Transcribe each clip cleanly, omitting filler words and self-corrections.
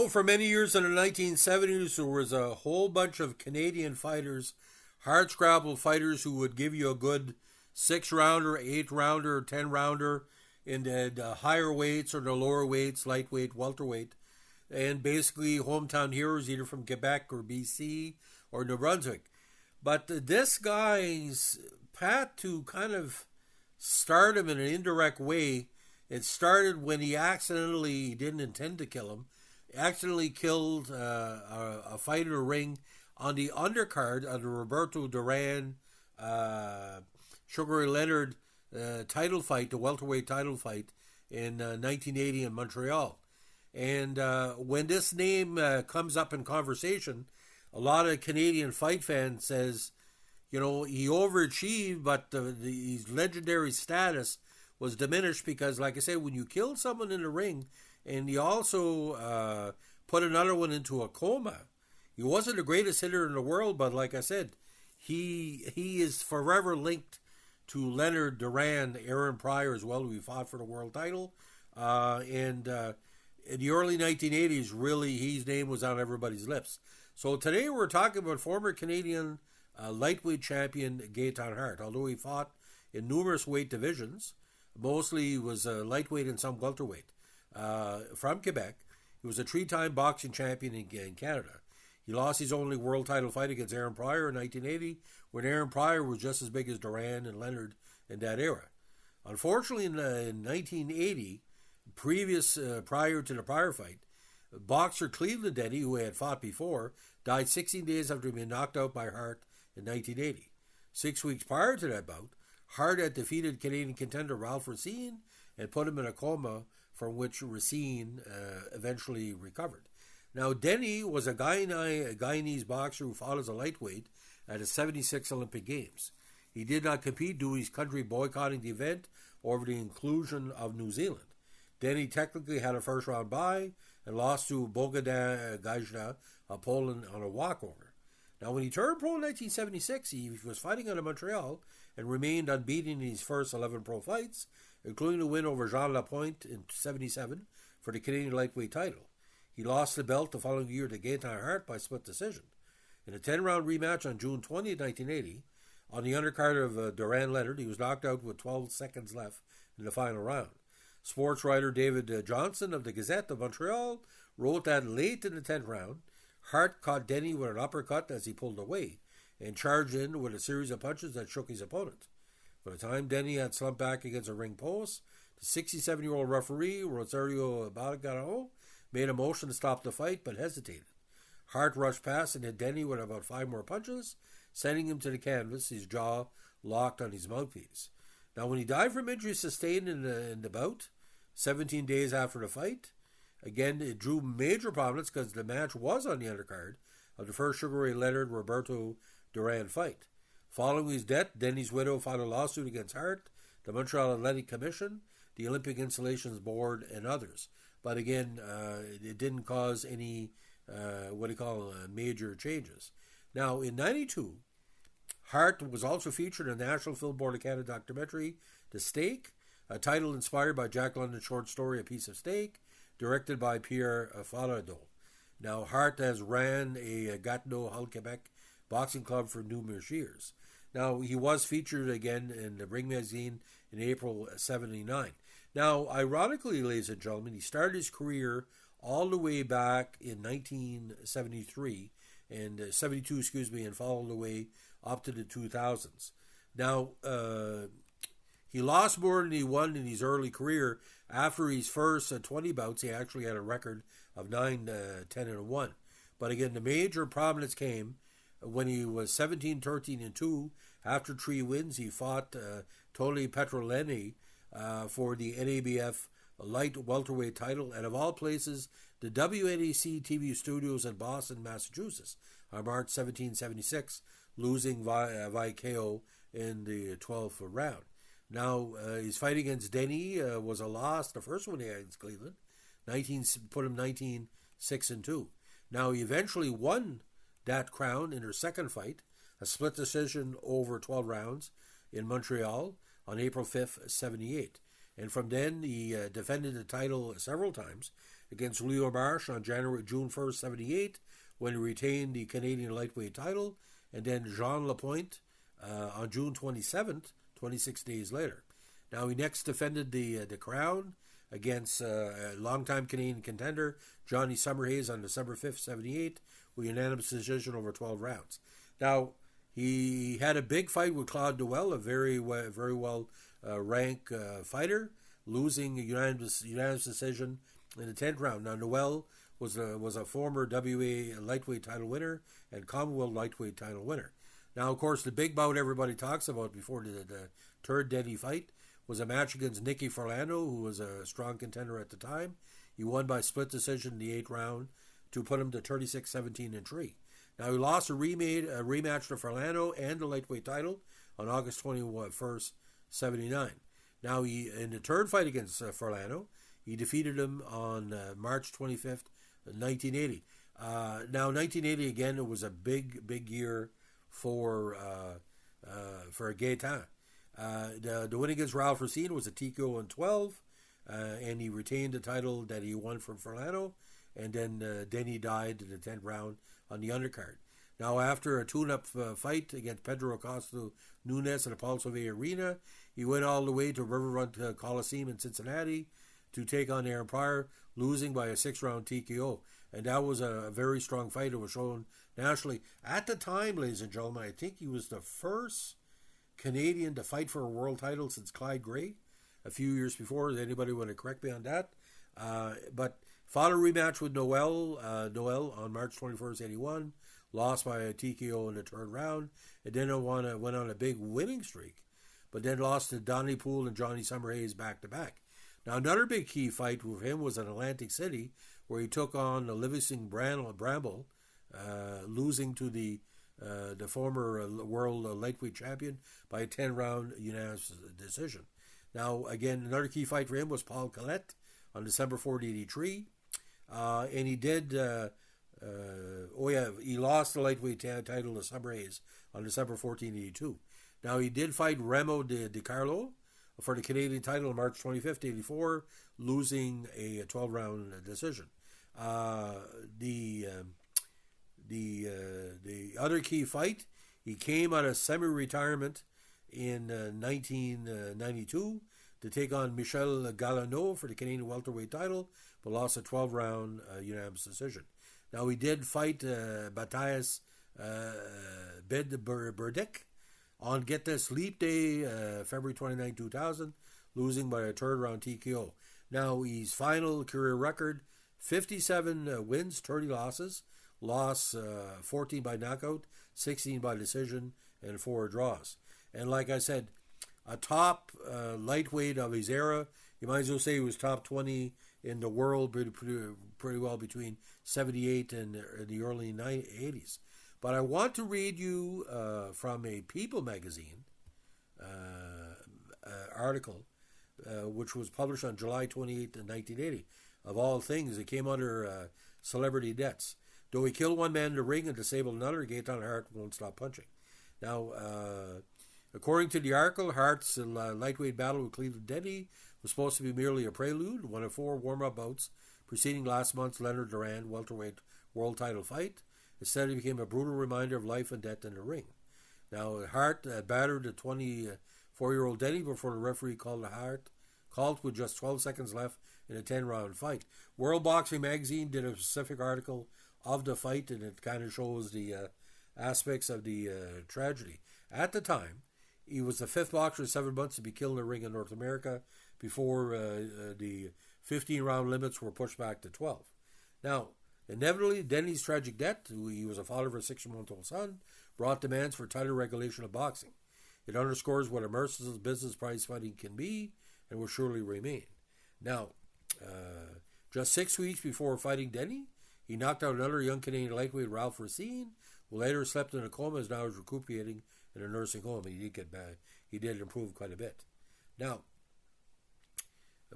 For many years in the 1970s, there was a whole bunch of Canadian fighters, hard scrabble fighters who would give you a good 6 rounder, 8 rounder, 10 rounder in the higher weights or the lower weights, lightweight, welterweight, and basically hometown heroes either from Quebec or BC or New Brunswick. But this guy's path to kind of start him in an indirect way, it started when he didn't intend to kill him, accidentally killed a fight in a ring on the undercard of the Roberto Duran Sugar Ray Leonard title fight, the welterweight title fight in 1980 in Montreal. And when this name comes up in conversation, a lot of Canadian fight fans says, he overachieved, but his legendary status was diminished because, like I said, when you kill someone in the ring and he also put another one into a coma, he wasn't the greatest hitter in the world, but like I said, he is forever linked to Leonard, Duran, Aaron Pryor as well, who he fought for the world title. And in the early 1980s, really, his name was on everybody's lips. So today we're talking about former Canadian lightweight champion Gaetan Hart. Although he fought in numerous weight divisions, mostly he was lightweight and some welterweight. From Quebec, he was a 3-time boxing champion in Canada. He lost his only world title fight against Aaron Pryor in 1980, when Aaron Pryor was just as big as Duran and Leonard in that era. Unfortunately, in 1980, prior to the Pryor fight, boxer Cleveland Denny, who had fought before, died 16 days after being knocked out by Hart in 1980. 6 weeks prior to that bout, Hart had defeated Canadian contender Ralph Racine and put him in a coma, from which Racine eventually recovered. Now, Denny was a Guyanese boxer who fought as a lightweight at the 76 Olympic Games. He did not compete due to his country boycotting the event over the inclusion of New Zealand. Denny technically had a first-round bye and lost to Bogdan Gajda of Poland on a walkover. Now, when he turned pro in 1976, he was fighting out of Montreal and remained unbeaten in his first 11 pro fights, including a win over Jean Lapointe in 1977 for the Canadian lightweight title. He lost the belt the following year to Gaetan Hart by split decision. In a 10-round rematch on June 20, 1980, on the undercard of Duran-Leonard, he was knocked out with 12 seconds left in the final round. Sports writer David Johnson of the Gazette of Montreal wrote that late in the 10th round, Hart caught Denny with an uppercut as he pulled away and charged in with a series of punches that shook his opponent. By the time Denny had slumped back against a ring post, the 67-year-old referee, Rosario Balgaro, made a motion to stop the fight but hesitated. Hart rushed past and hit Denny with about 5 more punches, sending him to the canvas, his jaw locked on his mouthpiece. Now, when he died from injuries sustained in the bout, 17 days after the fight, again, it drew major prominence because the match was on the undercard of the first Sugar Ray Leonard-Roberto Duran fight. Following his death, Denny's widow filed a lawsuit against Hart, the Montreal Athletic Commission, the Olympic Installations Board, and others. But again, it didn't cause any, major changes. Now, in 1992, Hart was also featured in the National Film Board of Canada documentary, The Steak, a title inspired by Jack London's short story, A Piece of Steak, directed by Pierre Falardeau. Now, Hart has ran a Gatineau, Quebec boxing club for numerous years. Now, he was featured again in the Ring magazine in April '79. Now, ironically, ladies and gentlemen, he started his career all the way back in 1973 and 72, and followed the way up to the 2000s. Now, he lost more than he won in his early career. After his first 20 bouts, he actually had a record of 9-10-1. But again, the major prominence came when he was 17-13-2. After 3 wins, he fought Tony Petrolini for the NABF light welterweight title, and of all places, the WNEC TV studios in Boston, Massachusetts, on March 1776, losing via KO in the 12th round. Now, his fight against Denny was a loss. The first one he had against Cleveland, put him 19-6-2. Now, he eventually won that crown in her second fight, a split decision over 12 rounds in Montreal on April 5th, '78. And from then, he defended the title several times against Leo Marsh on June 1st, 78, when he retained the Canadian lightweight title, and then Jean Lapointe on June 27th, 26 days later. Now, he next defended the crown against a longtime Canadian contender, Johnny Summerhays, on December 5th, 78, with unanimous decision over 12 rounds. Now, he had a big fight with Claude Noel, a very well ranked fighter, losing a unanimous decision in the 10th round. Now, Noel was a former WA lightweight title winner and Commonwealth lightweight title winner. Now, of course, the big bout everybody talks about before the third Denny fight was a match against Nicky Forlano, who was a strong contender at the time. He won by split decision in the 8th round to put him to 36-17-3. Now, he lost a rematch to Forlano and the lightweight title on August 21st, 79. Now, in the third fight against Forlano, he defeated him on March 25th, 1980. Now, 1980, again, it was a big year for Gaetan. The win against Ralph Racine was a TKO in 12, and he retained the title that he won from Forlano, and then Denny died in the 10th round on the undercard. Now, after a tune-up fight against Pedro Acosta Nunes at the Paul Sauvé Arena, he went all the way to Riverfront Coliseum in Cincinnati to take on Aaron Pryor, losing by a 6-round TKO. And that was a very strong fight. It was shown nationally. At the time, ladies and gentlemen, I think he was the first Canadian to fight for a world title since Clyde Gray a few years before. Does anybody want to correct me on that? But fought a rematch with Noel on March 21st, 81, lost by a TKO in the 3rd round, and then went on a big winning streak, but then lost to Donnie Poole and Johnny Summerhays back-to-back. Now, another big key fight with him was in Atlantic City, where he took on Livingston Bramble, losing to the former world lightweight champion by a 10-round unanimous decision. Now, again, another key fight for him was Paul Collette on December 4th, 83. And he did, he lost the lightweight title to Summerhays on December 14th, 82. Now, he did fight Remo De Carlo for the Canadian title on March 25th, 84, losing a 12-round decision. The other key fight, he came out of semi-retirement in 1992 to take on Michel Galineau for the Canadian welterweight title, but lost a 12-round unanimous decision. Now, he did fight Bataillus Bedburdik on, get this, Leap Day, February 29, 2000, losing by a 3rd-round TKO. Now, his final career record, 57 wins, 30 losses, lost 14 by knockout, 16 by decision, and 4 draws. And like I said, a top lightweight of his era. You might as well say he was top 20 in the world pretty well between 78 and the early 80s. But I want to read you from a People magazine article, which was published on July 28, 1980. Of all things, it came under celebrity deaths. Though he killed one man in the ring and disabled another, Gaetan Hart won't stop punching. Now, according to the article, Hart's lightweight battle with Cleveland Denny was supposed to be merely a prelude, one of 4 warm-up bouts preceding last month's Leonard Duran welterweight world title fight. Instead, it became a brutal reminder of life and death in the ring. Now, Hart battered the 24-year-old Denny before the referee called with just 12 seconds left in a 10-round fight. World Boxing Magazine did a specific article of the fight, and it kind of shows the aspects of the tragedy. At the time, he was the 5th boxer in 7 months to be killed in the ring in North America before the 15-round limits were pushed back to 12. Now, inevitably, Denny's tragic death, he was a father of a 6-month-old son, brought demands for tighter regulation of boxing. It underscores what a merciless business prize fighting can be and will surely remain. Now, just 6 weeks before fighting Denny, he knocked out another young Canadian lightweight, Ralph Racine, who later slept in a coma, is now recuperating in a nursing home. He did get back. He did improve quite a bit. Now,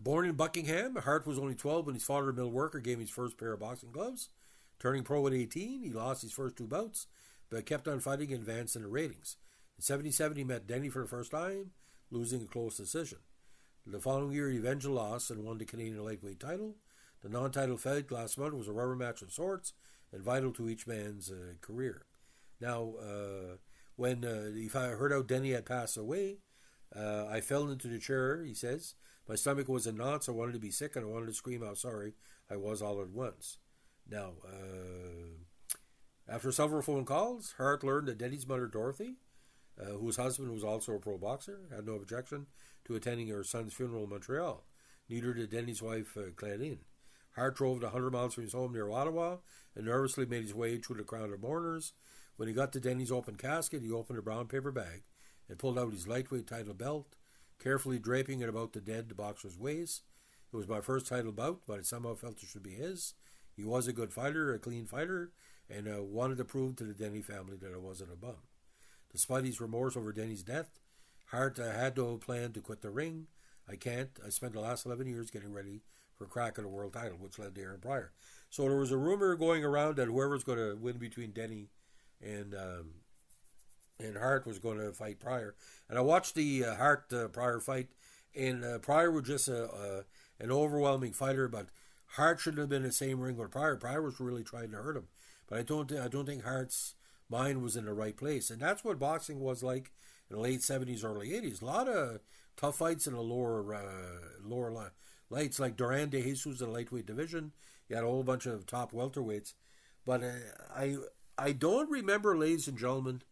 born in Buckingham, Hart was only 12 when his father, a mill worker, gave him his first pair of boxing gloves. Turning pro at 18, he lost his first 2 bouts, but kept on fighting and advanced in the ratings. In 77, he met Denny for the first time, losing a close decision. The following year, he avenged the loss and won the Canadian lightweight title. The non-title fight last month was a rubber match of sorts and vital to each man's career. Now, when if I heard out Denny had passed away, I fell into the chair, he says. My stomach was in knots. I wanted to be sick and I wanted to scream how sorry I was all at once. Now, after several phone calls, Hart learned that Denny's mother, Dorothy, whose husband was also a pro boxer, had no objection to attending her son's funeral in Montreal. Neither did Denny's wife, Claudine. Hart drove 100 miles from his home near Ottawa and nervously made his way through the crowd of mourners. When he got to Denny's open casket, he opened a brown paper bag and pulled out his lightweight title belt, carefully draping it about the dead boxer's waist. It was my first title bout, but I somehow felt it should be his. He was a good fighter, a clean fighter, and wanted to prove to the Denny family that I wasn't a bum. Despite his remorse over Denny's death, Hart had no plan to quit the ring. I can't. I spent the last 11 years getting ready for a crack at a world title, which led to Aaron Pryor. So there was a rumor going around that whoever's going to win between Denny and Hart was going to fight Pryor. And I watched the Hart-Pryor fight, and Pryor was just an overwhelming fighter, but Hart shouldn't have been in the same ring with Pryor. Pryor was really trying to hurt him. But I don't think Hart's mind was in the right place. And that's what boxing was like in the late 70s, early 80s. A lot of tough fights in the lower lights, like Duran de Jesus in the lightweight division. You had a whole bunch of top welterweights. But I don't remember, ladies and gentlemen,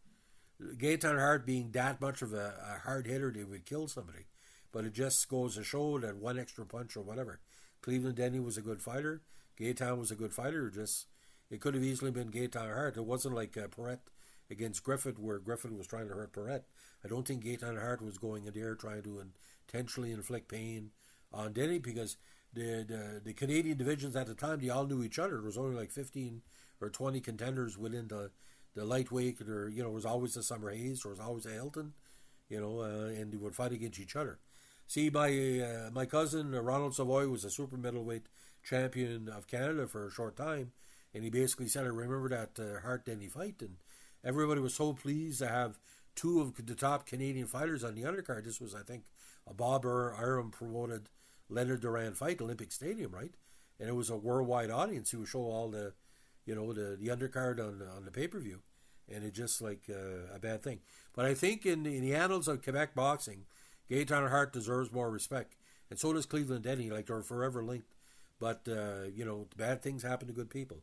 Gaetan Hart being that much of a hard hitter that would kill somebody. But it just goes to show that one extra punch or whatever. Cleveland Denny was a good fighter. Gaetan was a good fighter. It could have easily been Gaetan Hart. It wasn't like Perret against Griffith, where Griffith was trying to hurt Perret. I don't think Gaetan Hart was going in there trying to intentionally inflict pain on Denny, because the Canadian divisions at the time, they all knew each other. There was only like 15 or 20 contenders within the lightweight. There was always a Summer Hayes, there was always a Hilton, and they would fight against each other. See, my cousin Ronald Savoy was a super middleweight champion of Canada for a short time, and he basically said, I remember that Hart-Denny fight, and everybody was so pleased to have two of the top Canadian fighters on the undercard. This was, I think, a Bob Arum promoted Leonard Duran fight, Olympic Stadium, right? And it was a worldwide audience who would show all the undercard on the pay-per-view, and it's just like a bad thing. But I think in the annals of Quebec boxing, Gaetan Hart deserves more respect, and so does Cleveland Denny. Like, they're forever linked. But bad things happen to good people.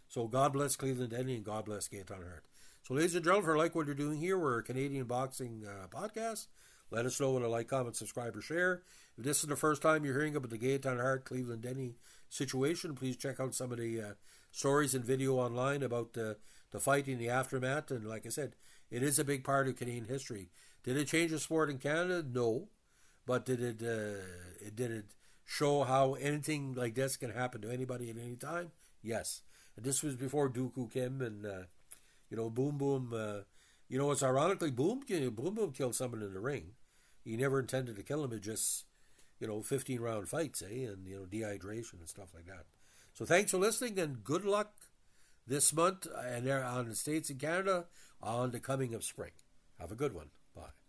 So God bless Cleveland Denny and God bless Gaetan Hart. So, ladies and gentlemen, if you like what you're doing here, we're a Canadian boxing podcast. Let us know with a like, comment, subscribe, or share. If this is the first time you're hearing about the Gaetan Hart, Cleveland Denny situation, please check out some of the stories and video online about the fighting, the aftermath. And like I said, it is a big part of Canadian history. Did it change the sport in Canada? No. But did it show how anything like this can happen to anybody at any time? Yes. And this was before Dooku Kim and Boom Boom. It's ironically Boom Boom killed someone in the ring. He never intended to kill him. It just 15-round fights, and dehydration and stuff like that. So thanks for listening, and good luck this month and on the States and Canada on the coming of spring. Have a good one. Bye.